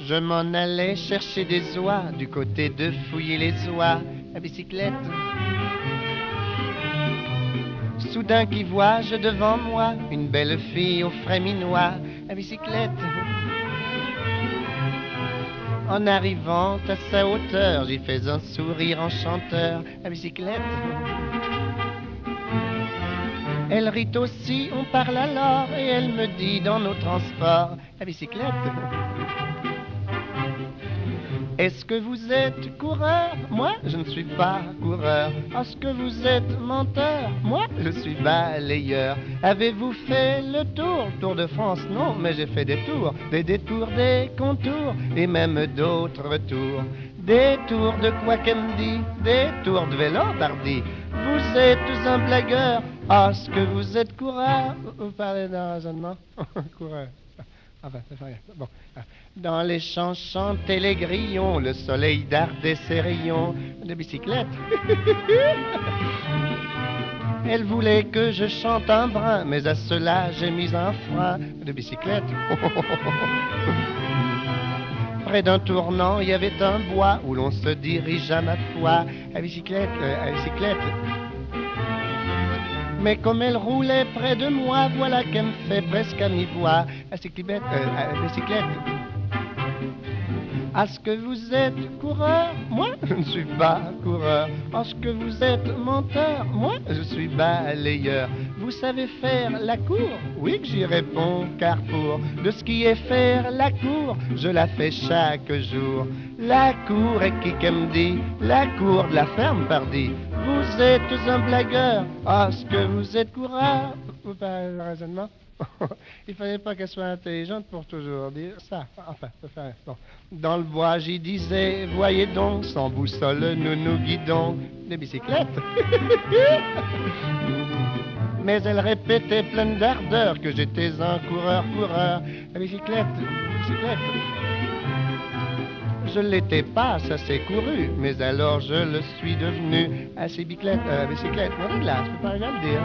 Je m'en allais chercher des oies du côté de fouiller les oies à bicyclette. Soudain qui vois-je devant moi une belle fille au frais minois à bicyclette. En arrivant à sa hauteur, j'y fais un sourire enchanteur à bicyclette. Elle rit aussi, on parle alors, et elle me dit dans nos transports à bicyclette. Est-ce que vous êtes coureur? Moi, je ne suis pas coureur. Est-ce que vous êtes menteur? Moi, je suis balayeur. Avez-vous fait le tour de France? Non, mais j'ai fait des tours, des détours, des contours, et même d'autres tours. Des tours de quoi qu'elle me dit, des tours de Vélo-Bardi. Vous êtes un blagueur. Est-ce que vous êtes coureur? Vous parlez d'un raisonnement? Coureur. Enfin, ça fait rien. Bon. Dans les champs chantaient les grillons, le soleil dardait ses rayons de bicyclette. Elle voulait que je chante un brin, mais à cela j'ai mis un frein de bicyclette. Près d'un tournant, il y avait un bois où l'on se dirige à ma foi à bicyclette, à bicyclette. Mais comme elle roulait près de moi, voilà qu'elle me fait presque à mi-voix à bicyclette. Est-ce que vous êtes coureur? Moi, je ne suis pas coureur. Est-ce que vous êtes menteur? Moi, je suis balayeur. Vous savez faire la cour? Oui que j'y réponds, car pour de ce qui est faire la cour, je la fais chaque jour. La cour est qui qu'elle me dit? La cour de la ferme, pardi. Vous êtes un blagueur. Est-ce que vous êtes coureur? Vous parlez de raisonnement? Il fallait pas qu'elle soit intelligente pour toujours dire ça. Enfin, ça fait rien. Bon. Dans le bois, j'y disais, voyez donc, sans boussole, nous nous guidons. Des bicyclettes. Mais elle répétait pleine d'ardeur que j'étais un coureur. La bicyclette. Je l'étais pas, ça s'est couru, mais alors je le suis devenu à bicyclette. On est là, je peux pas rien le dire.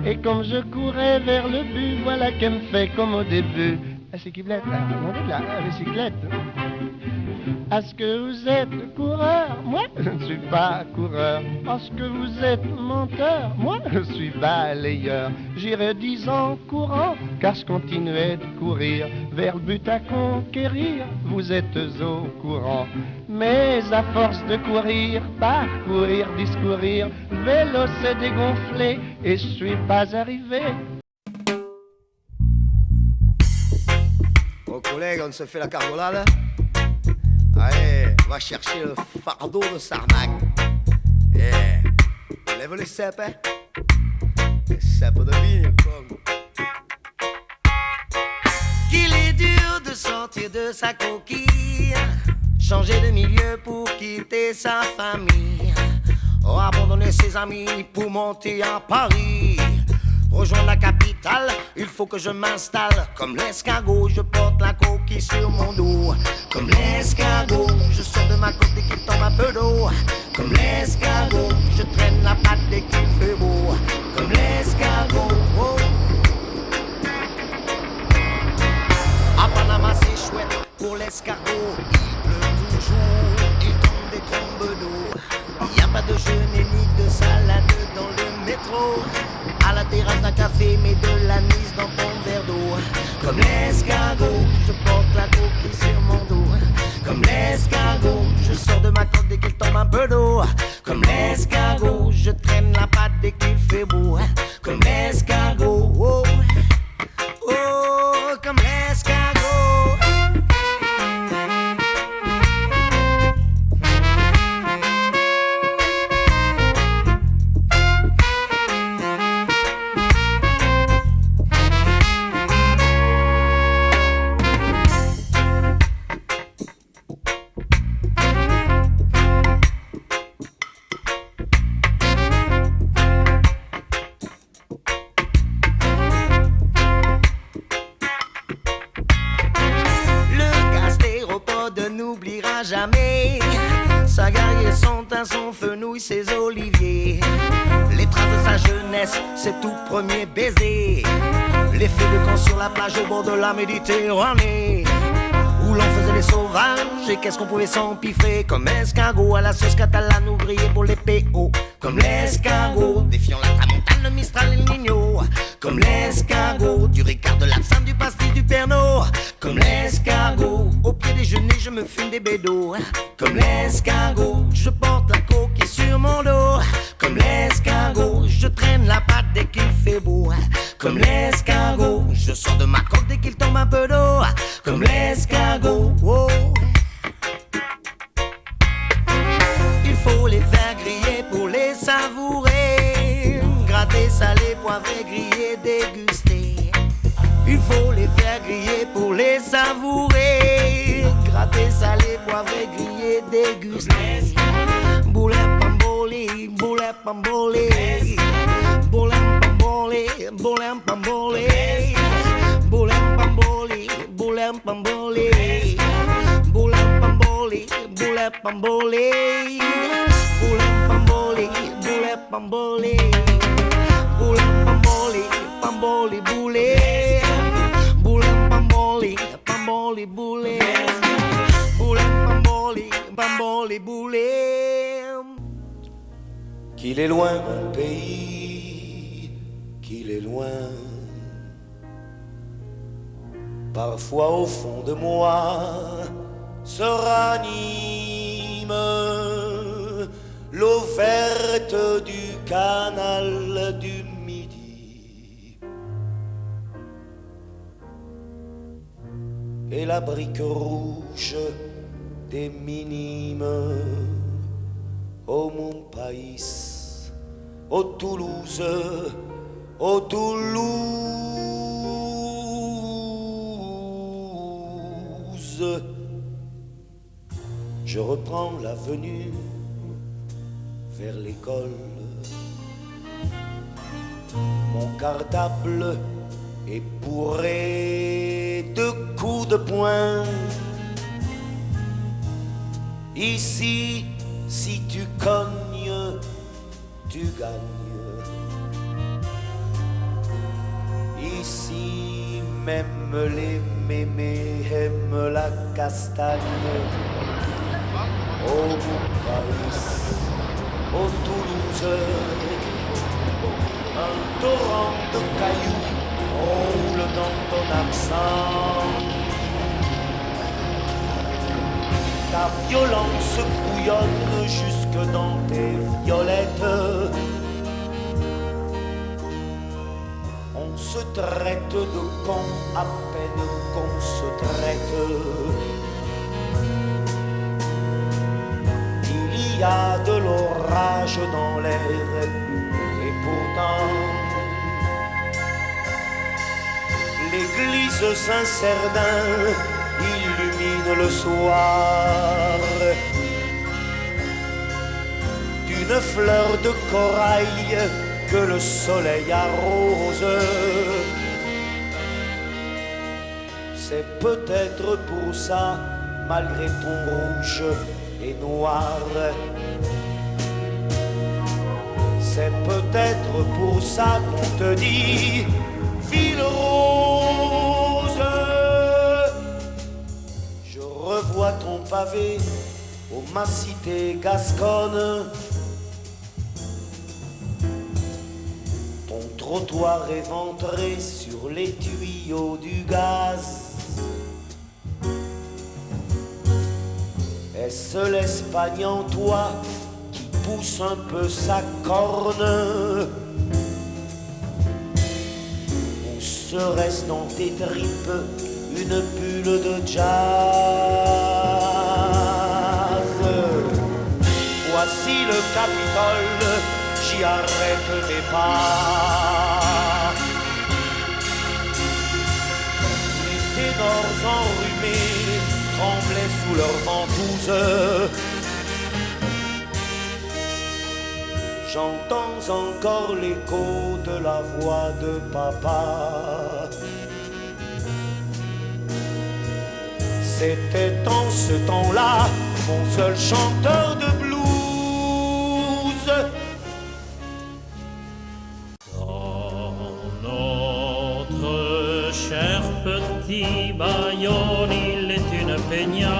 Et comme je courais vers le but, voilà qu'elle me fait comme au début. À bicyclette, on est là, à bicyclette. Est-ce que vous êtes coureur? Moi, je ne suis pas coureur. Est-ce que vous êtes menteur? Moi, je suis balayeur. J'irai 10 ans courant, car je continuais de courir vers le but à conquérir. Vous êtes au courant. Mais à force de courir, parcourir, discourir, le vélo s'est dégonflé et je suis pas arrivé. Bon collègue, on se fait la carbolade. Allez, va chercher le fardeau de Sarnac. Lève les cèpes, hein. Les cèpes de vigne, comme. Qu'il est dur de sortir de sa coquille, changer de milieu pour quitter sa famille, abandonner ses amis pour monter à Paris. Rejoindre la capitale, il faut que je m'installe. Comme l'escargot, je porte la coquille sur mon dos. Comme l'escargot, je sors de ma côte dès qu'il tombe un peu d'eau. Comme l'escargot, je traîne la patte dès qu'il fait beau. Comme l'escargot, oh. À Panama c'est chouette pour l'escargot. Il pleut toujours, il tombe des trombes d'eau. Y a pas de jeûne ni de salade dans le métro. À la terrasse d'un café, mets de l'anis dans ton verre d'eau. Comme l'escargot, je porte la coquille sur mon dos. Comme l'escargot, je sors de ma côte dès qu'il tombe un peu d'eau. Comme l'escargot, je traîne la patte dès qu'il fait beau. Comme l'escargot, oh, oh, comme l'escargot. Jamais, sa guerrier, son teint, son fenouil, ses oliviers, les traces de sa jeunesse jeunesse, ses tout premiers baisers. L'effet de camp sur la plage au bord de la Méditerranée, où l'on faisait les sauvages et qu'est-ce qu'on pouvait s'empiffrer. Comme escargot à la sauce catalane ou grillé pour les PO. Comme l'escargot, défiant la tramontane, le Mistral et le Niño. Comme l'escargot, du Ricard, de l'absinthe, du pastis, du Pernod. Comme l'escargot, au pied déjeuner, je me fume des bédos. Comme l'escargot, je porte la coquille sur mon dos. Comme l'escargot, je traîne la patte dès qu'il fait beau. Comme l'escargot, je sors de ma coque dès qu'il tombe un peu d'eau. Comme l'escargot, oh. Il faut les faire griller pour les savourer. Gratter, salé, poivré, griller, déguster. Il faut les faire griller pour les savourer. Gratter, salé, poivré, griller, déguster. Boulet, pamboli, boulet, pamboli. Boulet, pamboli, boulet, pamboli. Boulet, pamboli, boulet, pamboli. Boulet, pamboli, boulet, pamboli. Boulet, pamboli, boulet, pamboli. Boulet, pamboli, pamboli, boulet. Boulet, pamboli, pamboli, boulet. Boulet, pamboli, pamboli, boulet. Qu'il est loin mon pays, qu'il est loin. Parfois au fond de moi se ranime l'eau verte du canal du Midi et la brique rouge des minimes. Ô mon pays, ô Toulouse, ô Toulouse, je reprends l'avenue vers l'école. Mon cartable est bourré de coups de poing. Ici, si tu cognes, tu gagnes. Ici, même les mémés aiment la castagne. Oh mon Paris, oh Toulouse, un torrent de cailloux roule dans ton accent. Ta violence bouillonne jusque dans tes violettes. On se traite de con à peine qu'on se traite. Il y a de l'orage dans l'air et pourtant l'église Saint-Cerdin illumine le soir d'une fleur de corail que le soleil arrose. C'est peut-être pour ça, malgré ton rouge et noir, c'est peut-être pour ça qu'on te dit ville rose. Je revois ton pavé ô ma cité gasconne, ton trottoir éventré sur les tuyaux du gaz. Est-ce l'Espagne en toi qui pousse un peu sa corne, ou serait-ce dans tes tripes une bulle de jazz? Voici le Capitole, j'y arrête mes pas. Les ténors enrhumés tremblaient sous leurs ventouses. J'entends encore l'écho de la voix de papa. C'était en ce temps-là mon seul chanteur de blues. petit Bayonne, il est une peña,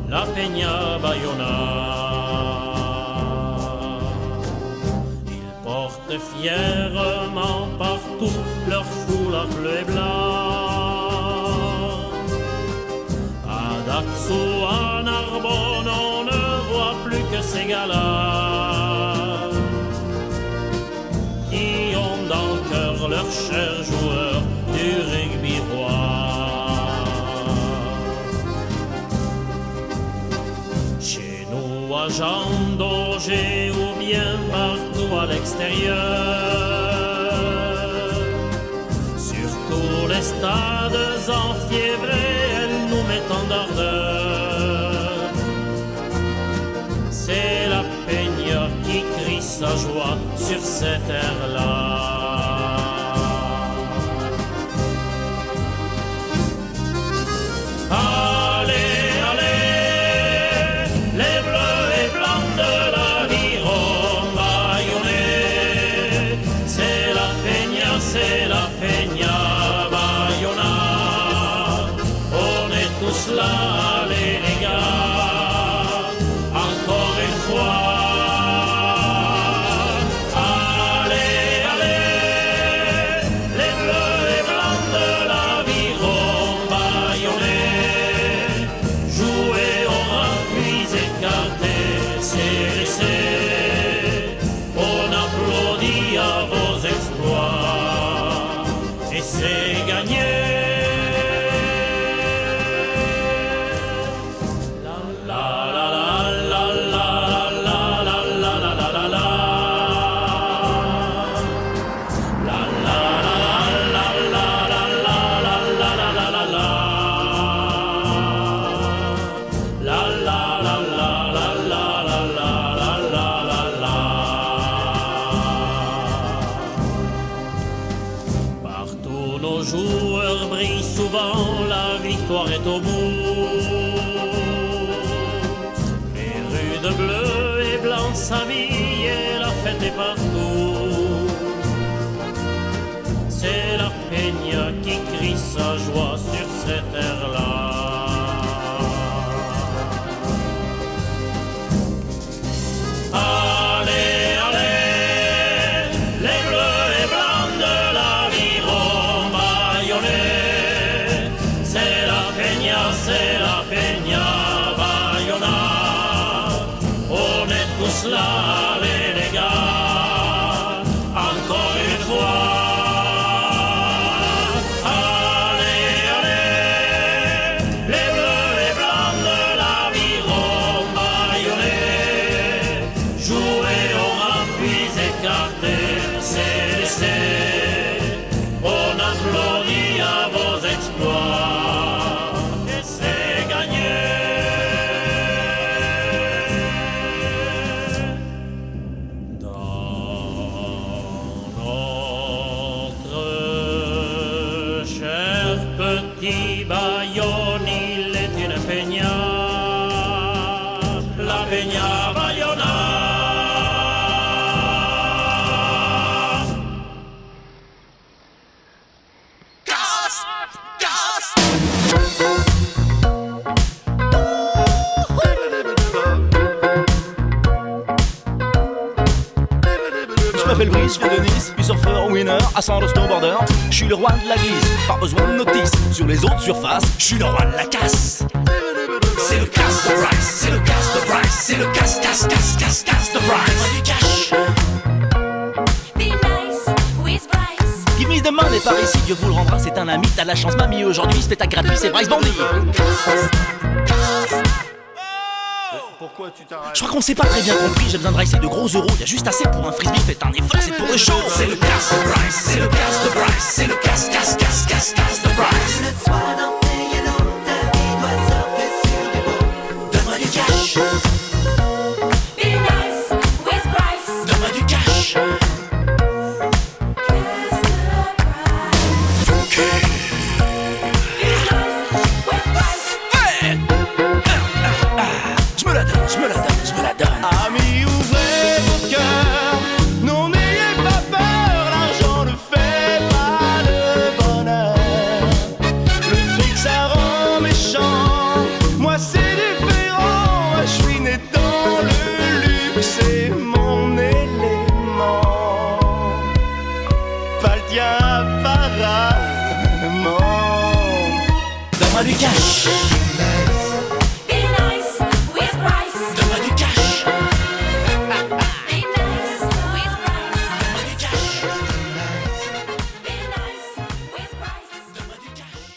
la peña Bayona. Ils portent fièrement partout leur foulard bleu et blanc. À Dax ou à Narbonne, on ne voit plus que ces gars-là qui ont dans le cœur leurs chers joueurs du rugby roi. Chez nous à Jean d'Auger ou bien partout à l'extérieur, surtout les stades enfiévrés, elles nous mettent en ardeur. C'est la peña qui crie sa joie sur cette terre-là. Allez, allez, les bleus et blancs de l'Aviron Bayonnais, c'est la peña Bayona. On est tous là, allez les gars, encore une fois. Allez, allez, les bleus et blancs de l'Aviron Bayonnais, jouez au rang puis écartez, c'est laissé. On applaudit à vos exploits et c'est gagné. Partout nos joueurs brillent souvent, la victoire est au bout. Les rues de bleu et blanc s'habillent et la fête est partout. C'est la peña qui crie sa joie sur cette terre-là. Allez, allez, les bleus et blancs de l'Aviron Bayonnais, c'est la peña Bayona. On est tous là, allez les gars, encore une fois. Allez, allez, les bleus et blancs de l'Aviron Bayonnais, jouez au rang puis écartez, c'est laissé. On applaudit à vos exploits et c'est gagné. Dans notre cher petit Bayonne, il est une peña, la peña Bayona. Je m'appelle Brice, je viens de Nice, puis surfeur, winner, ascendant snowboarder. Je suis le roi de la glisse, pas besoin de notice. Sur les autres surfaces, je suis le roi de la casse. C'est le casse de Bryce, c'est le casse de Bryce, c'est le casse de Bryce. Du cash. Be nice with Bryce. Give me the money par ici, Dieu vous le rendra, c'est un ami, t'as la chance mamie aujourd'hui, spectacle gratuit, c'est Bryce Bandy. Pourquoi tu t'arrêtes? Je crois qu'on s'est pas très bien compris, j'ai besoin de ricer de gros euros, y'a juste assez pour un frisbee, faites un effort, c'est pour le show. C'est le casse de Bryce, c'est le casse de Bryce, c'est le casse de Bryce. Le soir dans tes yellow, ta vie doit surfer sur les beaux. Donne-moi du cash, Be nice with Bryce. donne-moi du cash. Kiss the Bryce. Okay. Be nice with Bryce. Ouais. Je me la donne, je me la donne, je me la donne. Amis, ouvrez vos cœurs, non n'ayez pas peur, l'argent ne fait pas le bonheur. vraiment. Donne-moi du cash. Be nice with Bryce. Donne-moi du cash. Be nice with Bryce. Donne-moi du cash. Be nice with Bryce. Donne-moi du cash.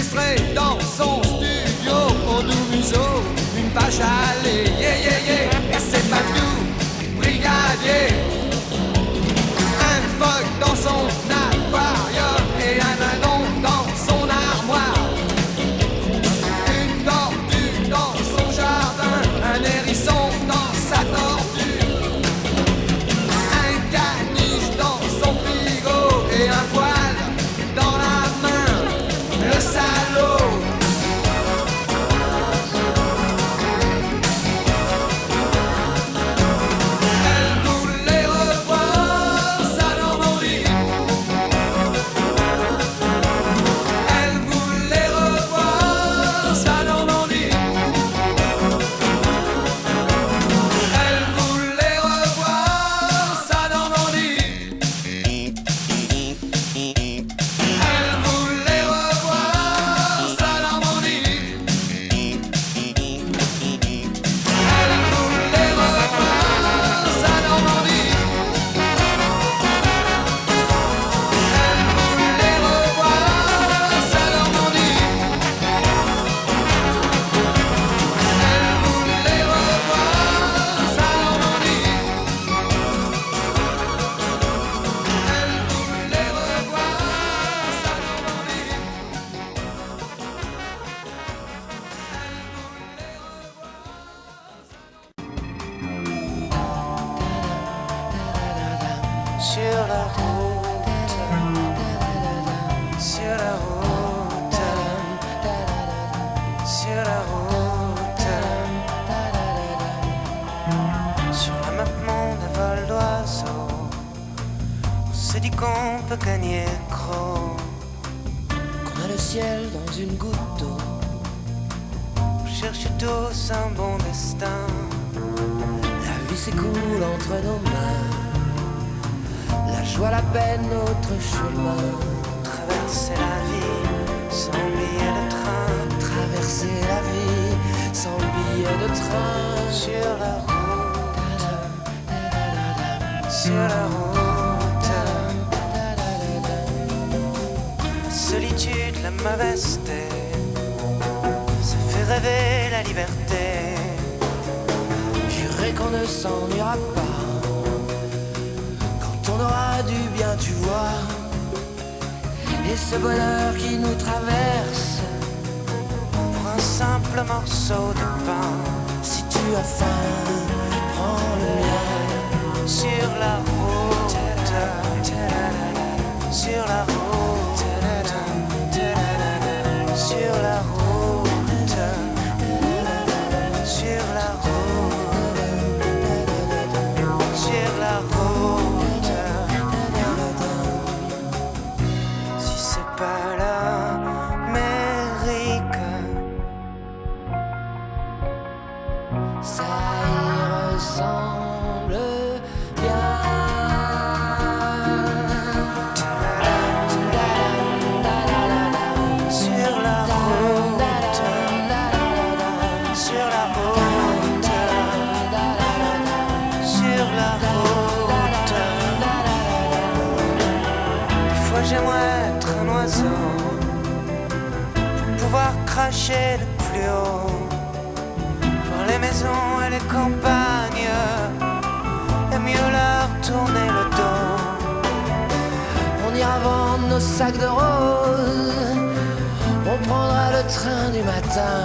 séquestré dans son studio au doux museau, une vache à lait, yeah yeah yeah, et c'est pas tout, brigadier. Un phoque dans son aquarium et un dindon dans son armoire. Une tortue dans son jardin, un hérisson dans sa torture. Un caniche dans son frigo et un poil dans la main, le salaud. Elle voulait revoir sa Normandie. Elle voulait revoir sa Normandie. Elle voulait revoir sa Normandie. Elle voulait revoir sa Normandie. Elle voulait revoir sa Normandie. Elle voulait revoir sa Normandie. Elle voulait revoir sa Normandie. Elle voulait revoir sa Normandie. Sur la route, sur la route, sur la route, sur l'amattement d'un vol d'oiseau, on se dit qu'on peut gagner gros, qu'on a le ciel dans une goutte d'eau, on cherche tous un bon destin, la vie s'écoule entre nos mains. La joie, la peine, notre chemin. Traverser la vie sans billet de train. Traverser la vie sans billet de train. Sur la route, sur la route. La solitude, la mauvaise tête, ça fait rêver la liberté. Jurer qu'on ne s'ennuiera pas. On aura du bien, tu vois. Et ce bonheur qui nous traverse, pour un simple morceau de pain. Si tu as faim, prends le mien. Sur la route, sur la route, sur la route, sur la route, sur la route. Si c'est pas l'Amérique, ça y ressemble bien. Sur la route, sur la route, sur la route. Des fois j'aimerais être un oiseau, pouvoir cracher le plus haut, voir les maisons et les campagnes, et mieux leur tourner le dos. On ira vendre nos sacs de roses, on prendra le train du matin.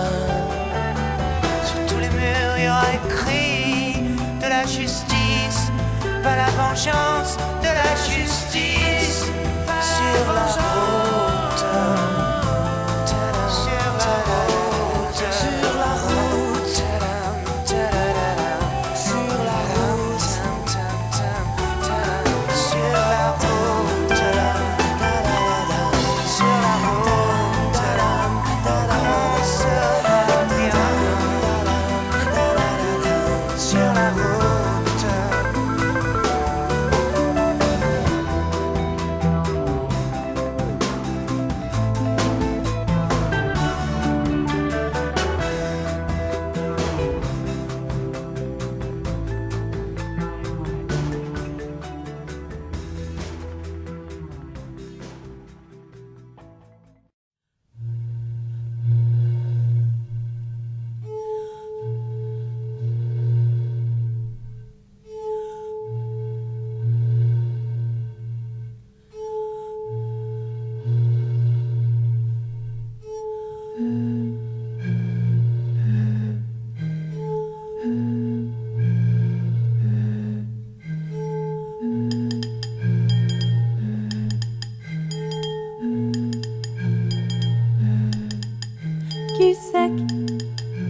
Sur tous les murs il y aura écrit de la justice, pas la vengeance, de la justice. Sur la route, sur la route, sur la route, sur la route, sur la route, sur la route, on sera bien. Sur la route.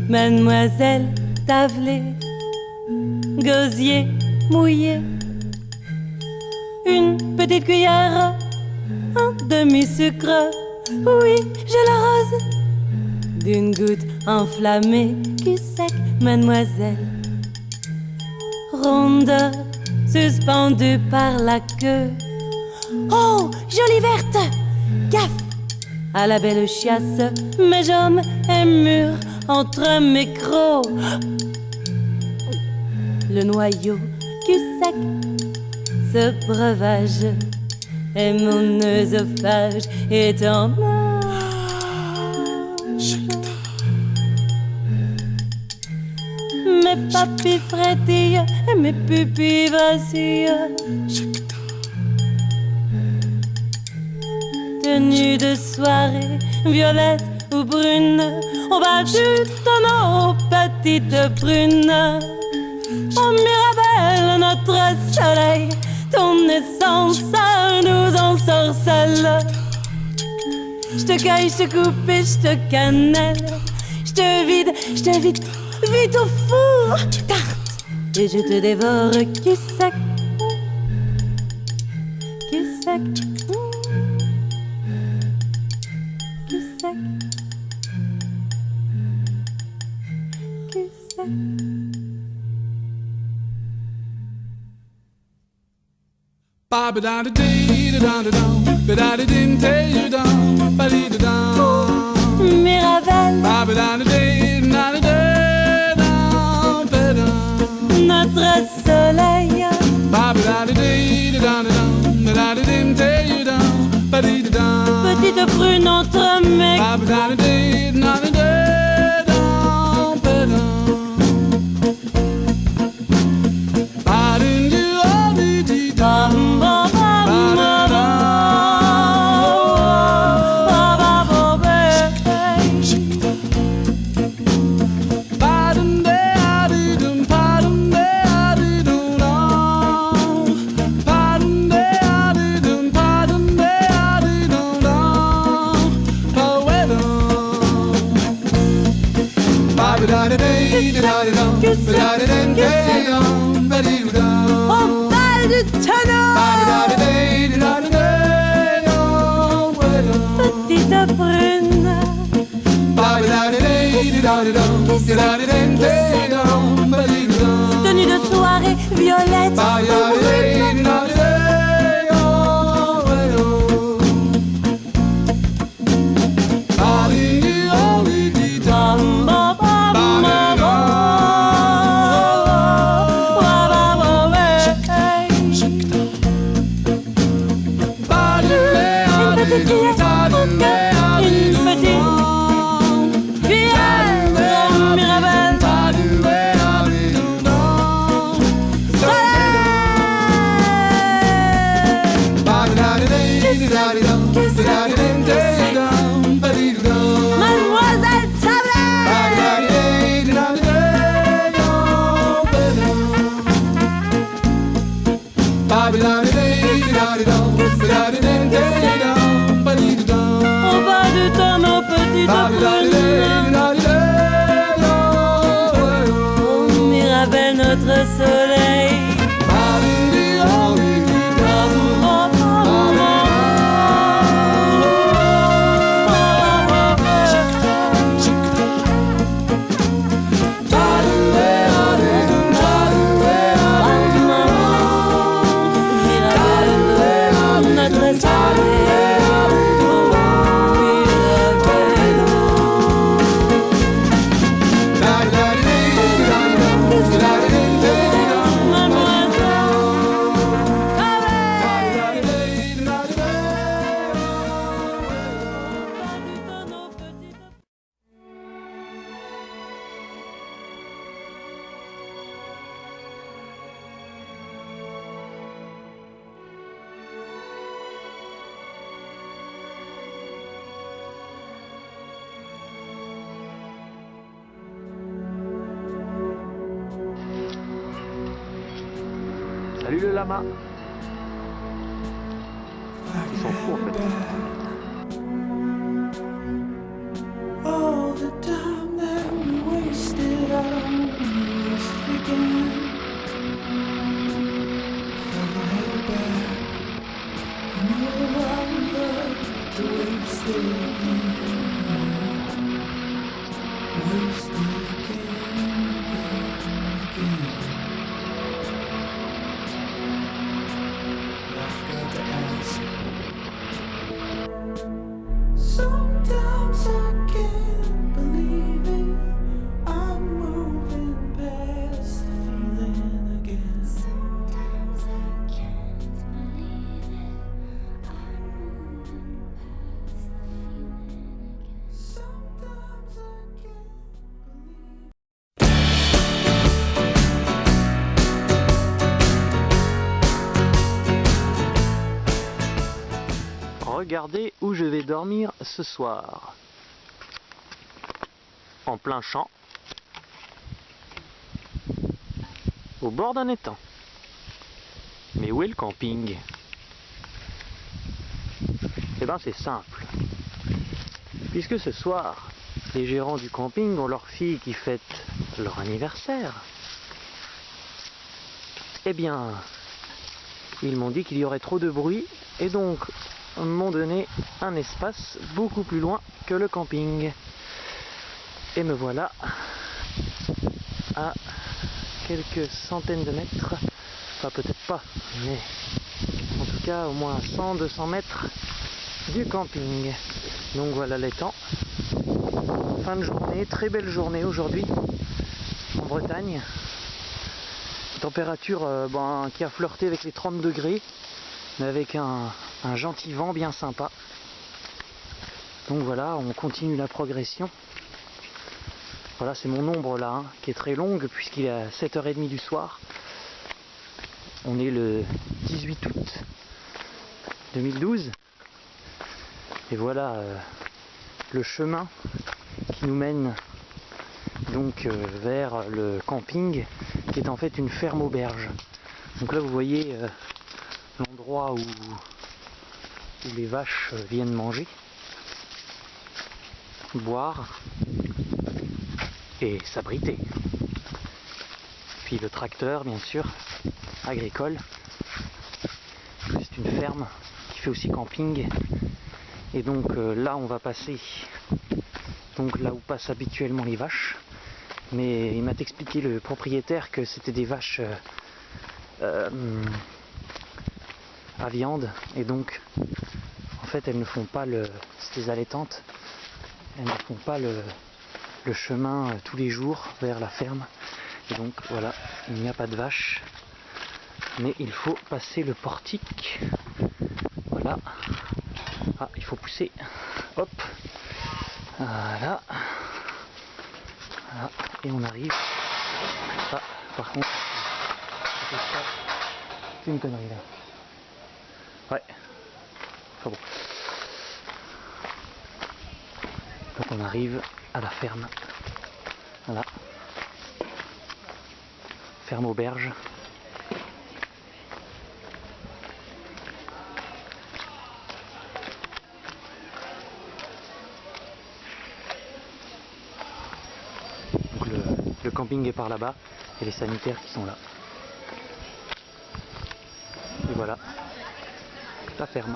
Mademoiselle tablée, gosier mouillé, une petite cuillère, un demi-sucre, oui, je l'arrose d'une goutte enflammée, cul sec, mademoiselle. Ronde, suspendue par la queue. Oh, jolie verte, gaffe à la belle chiasse, mes jambes émures entre mes crocs. Le noyau, cul sec, ce breuvage et mon œsophage est en marche. Mes papilles frétillent et mes pupilles vacillent. Tenue de soirée, violette ou brune, on va du tonneau, petite prune. Oh Mirabelle, notre soleil, ton essence nous ensorcelle. Je te cueille, je te coupe et je te cannelle. Je te vide, vite au four, tarte. Et je te dévore, cul sec, cul sec, cul sec, cul sec. Ba ba da da dee da da da da, ba da da din te you da, ba dee da da. Mirabelle, ba ba da da dee da da da ba da. Notre soleil, ba ba da da dee da da da, ba da da din te you da, ba dee da da. petite prune entre mes ba ba da da dee da da da ba da. Ba din you all dee dee da. au bal du tonneau. Petite prune, tenue de soirée, violette ou brune. Mademoiselle au bas du tonneau, petite prune. Oh Mirabelle, notre soleil. Salut le lama. Ils sont fous en fait. All the time that we waste Sometimes I can't believe it. I'm moving past the feeling again. Sometimes I can't believe it. I'm moving past the feeling again. Sometimes I can't believe it. Regardez où je vais dormir ce soir. En plein champ, au bord d'un étang. Mais où est le camping? Eh ben c'est simple. Puisque ce soir, les gérants du camping ont leur fille qui fête leur anniversaire. Eh bien, ils m'ont dit qu'il y aurait trop de bruit et donc m'ont donné un espace beaucoup plus loin que le camping. Et me voilà à quelques centaines de mètres, enfin peut-être pas, mais en tout cas au moins 100-200 mètres du camping. Donc voilà l'étang. Fin de journée, très belle journée aujourd'hui en Bretagne. Température qui a flirté avec les 30 degrés, mais avec un gentil vent bien sympa. Donc voilà, on continue la progression. Voilà, c'est mon ombre là, qui est très longue puisqu'il est à 7h30 du soir. On est le 18 août 2012. Et voilà le chemin qui nous mène donc vers le camping, qui est en fait une ferme auberge. Donc là vous voyez l'endroit où les vaches viennent manger, boire et s'abriter. Puis le tracteur bien sûr, agricole. C'est une ferme qui fait aussi camping. Et donc là on va passer donc là où passent habituellement les vaches. Mais il m'a expliqué le propriétaire que c'était des vaches à viande, et donc en fait elles ne font pas c'est des allaitantes, elles ne font pas le chemin tous les jours vers la ferme, et donc voilà, il n'y a pas de vaches, mais il faut passer le portique. Voilà, ah, il faut pousser, hop, voilà, voilà, et on arrive. Ah, par contre c'est une connerie là. Ouais, enfin bon. Donc on arrive à la ferme. Voilà. Ferme auberge. Donc le camping est par là-bas et les sanitaires qui sont là. Et voilà la ferme.